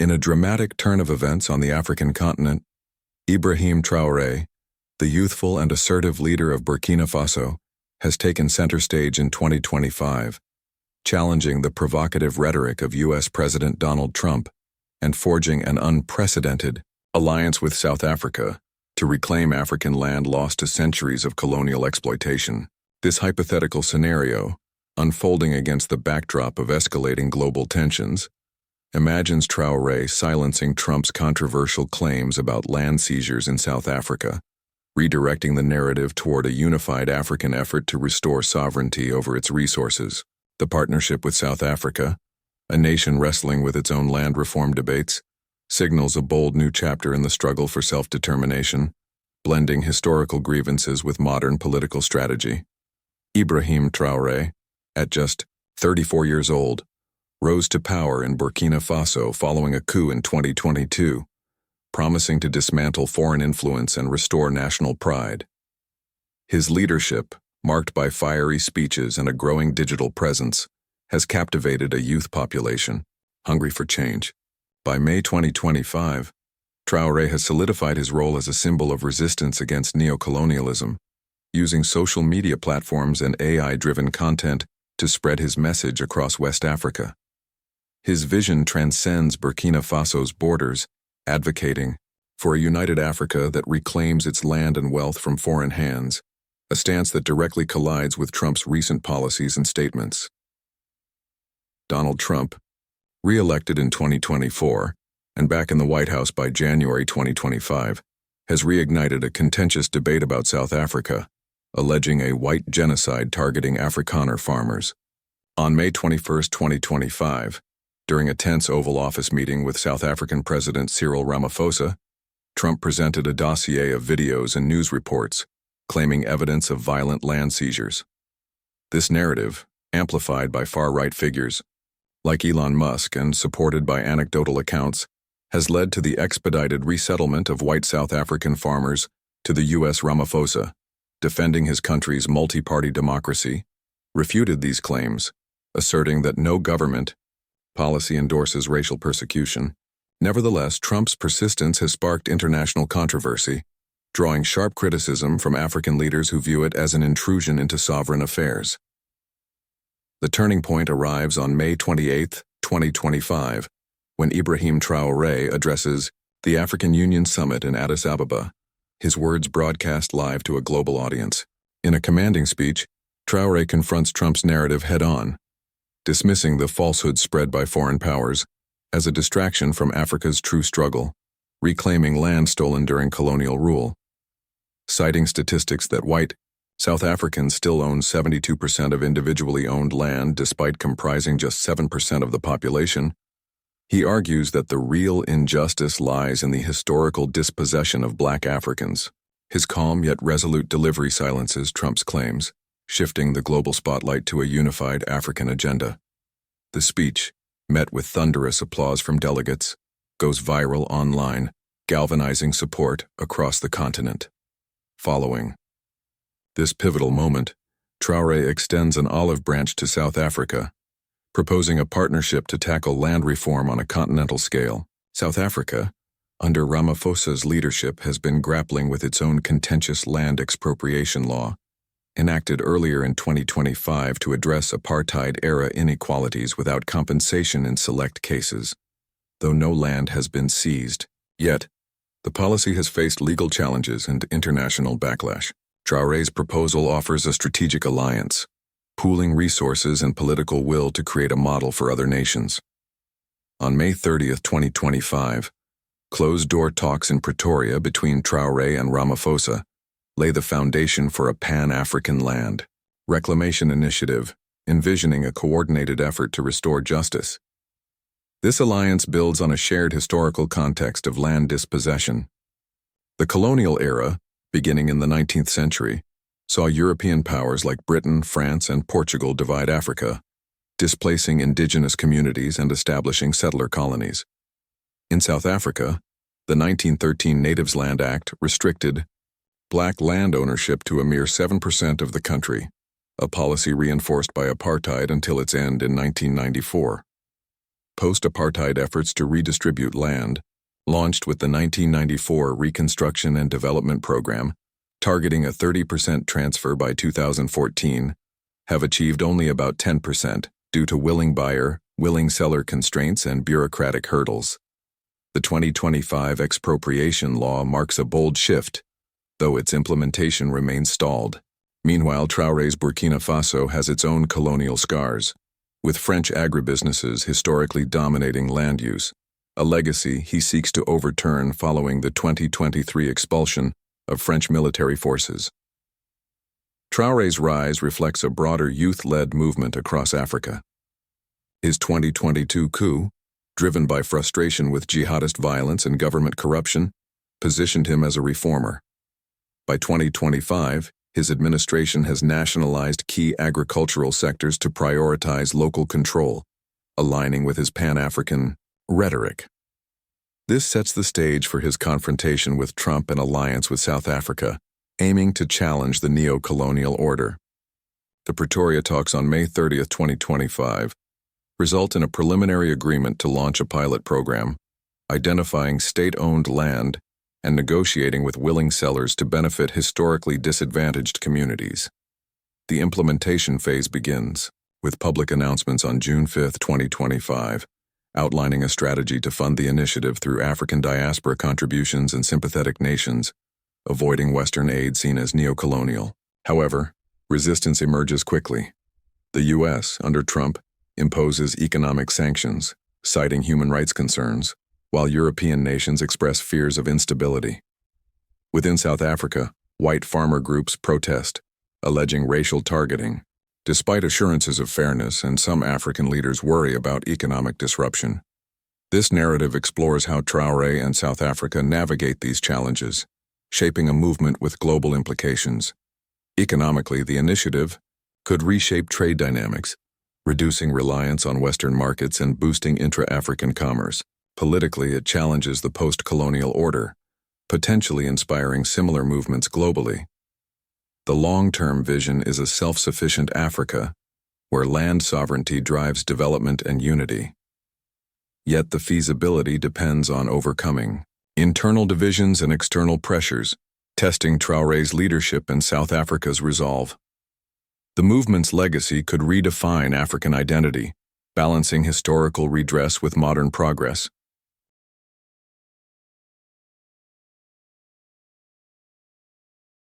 In a dramatic turn of events on the African continent, Ibrahim Traoré, the youthful and assertive leader of Burkina Faso, has taken center stage in 2025, challenging the provocative rhetoric of U.S. President Donald Trump and forging an unprecedented alliance with South Africa to reclaim African land lost to centuries of colonial exploitation. This hypothetical scenario, unfolding against the backdrop of escalating global tensions, imagines Traoré silencing Trump's controversial claims about land seizures in South Africa, redirecting the narrative toward a unified African effort to restore sovereignty over its resources. The partnership with South Africa, a nation wrestling with its own land reform debates, signals a bold new chapter in the struggle for self-determination, blending historical grievances with modern political strategy. Ibrahim Traoré, at just 34 years old, rose to power in Burkina Faso following a coup in 2022, promising to dismantle foreign influence and restore national pride. His leadership, marked by fiery speeches and a growing digital presence, has captivated a youth population hungry for change. By May 2025, Traoré has solidified his role as a symbol of resistance against neocolonialism, using social media platforms and AI-driven content to spread his message across West Africa. His vision transcends Burkina Faso's borders, advocating for a united Africa that reclaims its land and wealth from foreign hands, a stance that directly collides with Trump's recent policies and statements. Donald Trump, re-elected in 2024 and back in the White House by January 2025, has reignited a contentious debate about South Africa, alleging a white genocide targeting Afrikaner farmers. On May 21, 2025, during a tense Oval Office meeting with South African President Cyril Ramaphosa, Trump presented a dossier of videos and news reports claiming evidence of violent land seizures. This narrative, amplified by far-right figures like Elon Musk and supported by anecdotal accounts, has led to the expedited resettlement of white South African farmers to the U.S. Ramaphosa, defending his country's multi-party democracy, refuted these claims, asserting that no government policy endorses racial persecution. Nevertheless, Trump's persistence has sparked international controversy, drawing sharp criticism from African leaders who view it as an intrusion into sovereign affairs. The turning point arrives on May 28, 2025, when Ibrahim Traoré addresses the African Union Summit in Addis Ababa, his words broadcast live to a global audience. In a commanding speech, Traoré confronts Trump's narrative head-on, dismissing the falsehoods spread by foreign powers as a distraction from Africa's true struggle, reclaiming land stolen during colonial rule. Citing statistics that white South Africans still own 72% of individually owned land despite comprising just 7% of the population, he argues that the real injustice lies in the historical dispossession of black Africans. His calm yet resolute delivery silences Trump's claims, shifting the global spotlight to a unified African agenda. The speech, met with thunderous applause from delegates, goes viral online, galvanizing support across the continent. Following this pivotal moment, Traoré extends an olive branch to South Africa, proposing a partnership to tackle land reform on a continental scale. South Africa, under Ramaphosa's leadership, has been grappling with its own contentious land expropriation law, enacted earlier in 2025 to address apartheid-era inequalities without compensation in select cases. Though no land has been seized yet, the policy has faced legal challenges and international backlash. Traoré's proposal offers a strategic alliance, pooling resources and political will to create a model for other nations. On May 30, 2025, closed-door talks in Pretoria between Traoré and Ramaphosa lay the foundation for a pan-African land reclamation initiative, envisioning a coordinated effort to restore justice. This alliance builds on a shared historical context of land dispossession. The colonial era, beginning in the 19th century, saw European powers like Britain, France, and Portugal divide Africa, displacing indigenous communities and establishing settler colonies. In South Africa, the 1913 Natives Land Act restricted black land ownership to a mere 7% of the country, a policy reinforced by apartheid until its end in 1994. post-apartheid efforts to redistribute land, launched with the 1994 Reconstruction and Development Program, targeting a 30% transfer by 2014, have achieved only about 10% due to willing buyer, willing seller constraints and bureaucratic hurdles. The 2025 expropriation law marks a bold shift, though its implementation remains stalled. Meanwhile, Traoré's Burkina Faso has its own colonial scars, with French agribusinesses historically dominating land use, a legacy he seeks to overturn following the 2023 expulsion of French military forces. Traoré's rise reflects a broader youth-led movement across Africa. His 2022 coup, driven by frustration with jihadist violence and government corruption, positioned him as a reformer. By 2025, his administration has nationalized key agricultural sectors to prioritize local control, aligning with his Pan-African rhetoric. This sets the stage for his confrontation with Trump and alliance with South Africa, aiming to challenge the neo-colonial order. The Pretoria talks on May 30, 2025, result in a preliminary agreement to launch a pilot program, identifying state-owned land and negotiating with willing sellers to benefit historically disadvantaged communities. The implementation phase begins, with public announcements on June 5, 2025, outlining a strategy to fund the initiative through African diaspora contributions and sympathetic nations, avoiding Western aid seen as neocolonial. However, resistance emerges quickly. The U.S., under Trump, imposes economic sanctions, citing human rights concerns, while European nations express fears of instability. Within South Africa, white farmer groups protest, alleging racial targeting, despite assurances of fairness, and some African leaders worry about economic disruption. This narrative explores how Traoré and South Africa navigate these challenges, shaping a movement with global implications. Economically, the initiative could reshape trade dynamics, reducing reliance on Western markets and boosting intra-African commerce. Politically, it challenges the post-colonial order, potentially inspiring similar movements globally. The long-term vision is a self-sufficient Africa, where land sovereignty drives development and unity. Yet the feasibility depends on overcoming internal divisions and external pressures, testing Traoré's leadership and South Africa's resolve. The movement's legacy could redefine African identity, balancing historical redress with modern progress.